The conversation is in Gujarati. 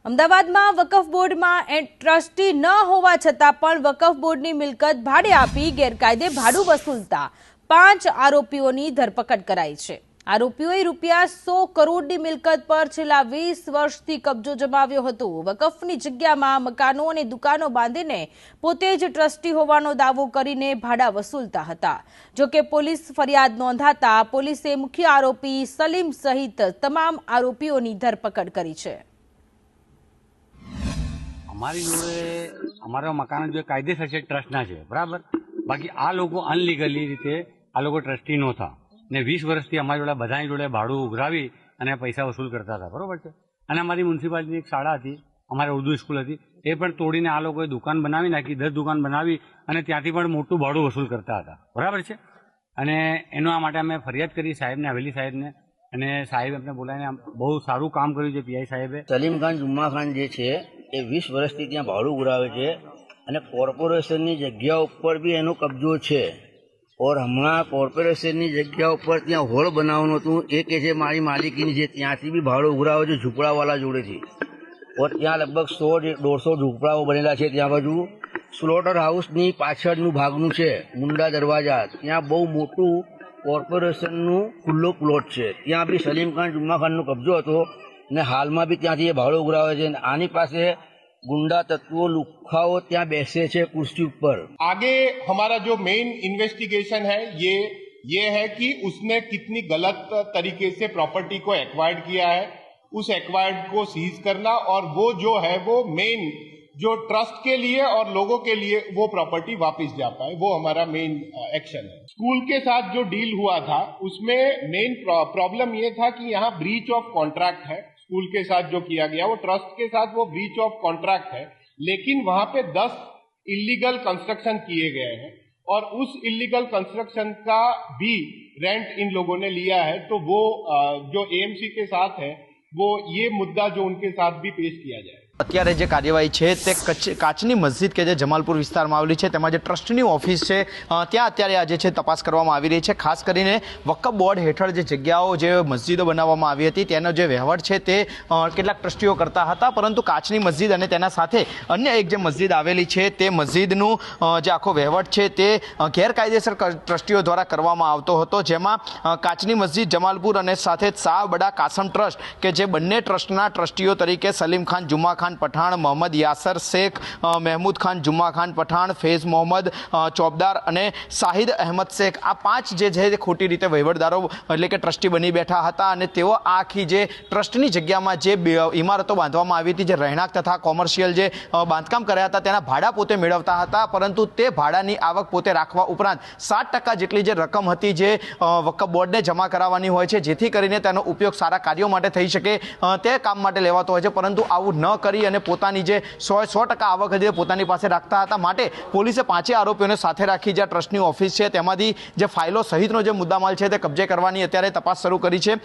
અમદાવાદમાં વકફ બોર્ડમાં ટ્રસ્ટી ન હોવા છતાં પણ વકફ બોર્ડની મિલકત ભાડે આપી ગેરકાયદે ભાડું વસૂલતા 5 આરોપીઓની ધરપકડ કરાઈ છે। આરોપીઓએ ₹100 કરોડની મિલકત પર છેલ્લા 20 વર્ષથી કબજો જમાવ્યો હતો। વકફની જગ્યામાં મકાનો અને દુકાનો બાંધીને પોતે જ ટ્રસ્ટી હોવાનો દાવો કરીને ભાડા વસૂલતા હતા। જો કે પોલીસ ફરિયાદ નોંધાતા પોલીસે મુખ્ય આરોપી સલીમ સહિત તમામ આરોપીઓની ધરપકડ કરી છે। हमारी जोड़े हमारा मकान जो कायदेसर से ट्रस्ट ना है बराबर। बाकी आ लोग अनलीगली रीते आ लोग ट्रस्टी नो था ने 20 वर्षથી અમારી જોડે બધાની જોડે ભાડું ઉઘરાવી અને પૈસા વસૂલ કરતા હતા બરોબર છે। અને અમારી મ્યુનિસિપાલિટીની એક શાળા હતી, અમારે ઉર્દુ સ્કૂલ હતી, એ પણ તોડીને આ લોકોએ દુકાન બનાવી નાખી, 10 દુકાન બનાવી અને ત્યાંથી પણ મોટું ભાડું વસૂલ કરતા હતા બરાબર છે। અને એના માટે અમે ફરિયાદ કરી સાહેબને, હવેલી સાહેબને, અને સાહેબ એમને બોલાવીને બહુ સારું કામ કર્યું છે પીઆઈ સાહેબે। સલીમ ખાન જુમ્મા ખાન જે છે એ 20 વર્ષથી ત્યાં ભાડું ઉઘરાવે છે અને કોર્પોરેશનની જગ્યા ઉપર બી એનો કબજો છે। ઓર હમણાં કોર્પોરેશનની જગ્યા ઉપર ત્યાં હોલ બનાવવાનું હતું, એ કે છે મારી માલિકીની છે, ત્યાંથી બી ભાડું ઉઘરાવે છે ઝૂંપડાવાળા જોડેથી। ઓર ત્યાં લગભગ 100-150 ઝૂંપડાઓ બનેલા છે। ત્યાં બાજુ સ્લોટર હાઉસની પાછળનું ભાગનું છે મુંડા દરવાજા, ત્યાં બહુ મોટું કોર્પોરેશનનું ખુલ્લો પ્લોટ છે, ત્યાં બી સલીમ ખાન જુમ્મા ખાનનો કબજો હતો ને હાલમાં બી ત્યાંથી એ ભાડું ઉઘરાવે છે। આની પાસે गुंडा तत्वों लुखाओ ત્યાં બેસે છે कुर्सी ऊपर। आगे हमारा जो मेन इन्वेस्टिगेशन है ये है कि उसने कितनी गलत तरीके से प्रॉपर्टी को एक्वायर्ड किया है, उस एक्वायर्ड को सीज करना और वो जो है वो मेन जो ट्रस्ट के लिए और लोगों के लिए वो प्रॉपर्टी वापस जा पाए, वो हमारा मेन एक्शन है। स्कूल के साथ जो डील हुआ था उसमें मेन प्रॉब्लम ये था कि यहाँ ब्रीच ऑफ कॉन्ट्रैक्ट है। स्कूल के साथ जो किया गया वो ट्रस्ट के साथ वो ब्रीच ऑफ कॉन्ट्रैक्ट है, लेकिन वहां पे 10 इलीगल कंस्ट्रक्शन किए गए हैं और उस इलीगल कंस्ट्रक्शन का भी रेंट इन लोगों ने लिया है। तो वो जो एएमसी के साथ है वो ये मुद्दा जो उनके साथ भी पेश किया जाए। અત્યારે જે કાર્યવાહી છે તે કાચની મસ્જિદ કે જે જમાલપુર વિસ્તારમાં આવેલી છે તેમાં જે ટ્રસ્ટની ઓફિસ છે ત્યાં અત્યારે આજે છે તપાસ કરવામાં આવી રહી છે। ખાસ કરીને વકફ બોર્ડ હેઠળ જે જગ્યાઓ જે મસ્જિદો બનાવવામાં આવી હતી તેનો જે વહીવટ છે તે કેટલાક ટ્રસ્ટીઓ કરતા હતા, પરંતુ કાચની મસ્જિદ અને તેના સાથે અન્ય એક જે મસ્જિદ આવેલી છે તે મસ્જિદનું જે આખો વહીવટ છે તે ગેરકાયદેસર ટ્રસ્ટીઓ દ્વારા કરવામાં આવતો હતો, જેમાં કાચની મસ્જિદ જમાલપુર અને સાથે શાહ બડા કાસમ ટ્રસ્ટ કે જે બંને ટ્રસ્ટના ટ્રસ્ટીઓ તરીકે સલીમ ખાન જુમ્મા ખાન પઠાણ, મોહમ્મદ યાસર શેખ, મહેમૂદ ખાન જુમ્મા ખાન પઠાણ, ફૈઝ મોહમ્મદ ચોબદાર અને શાહિદ અહેમદ શેખ, આ 5 જે છે ખોટી રીતે વહીવટદારો એટલે કે ટ્રસ્ટી બની બેઠા હતા અને તેઓ આખી જે ટ્રસ્ટની જગ્યામાં જે ઇમારતો બાંધવામાં આવી હતી, જે રહેણાંક તથા કોમર્શિયલ જે બાંધકામ કર્યા હતા તેના ભાડા પોતે મેળવતા હતા, પરંતુ તે ભાડાની આવક પોતે રાખવા ઉપરાંત 7% જેટલી જે રકમ હતી જે વકફ બોર્ડને જમા કરાવવાની હોય છે, જેથી કરીને તેનો ઉપયોગ સારા કાર્યો માટે થઈ શકે તે કામ માટે લેવાતો હોય છે, પરંતુ આવું ન કરી અને પોતાની જે 100% આવક હતી પોતાની પાસે રાખતા હતા। માટે પોલીસે 5 આરોપીઓને સાથે રાખી જે ટ્રસ્ટની ઓફિસ છે તેમાંથી જે ફાઇલો સહિતનો જે મુદ્દામાલ છે તે કબજે કરવાની અત્યારે તપાસ શરૂ કરી છે।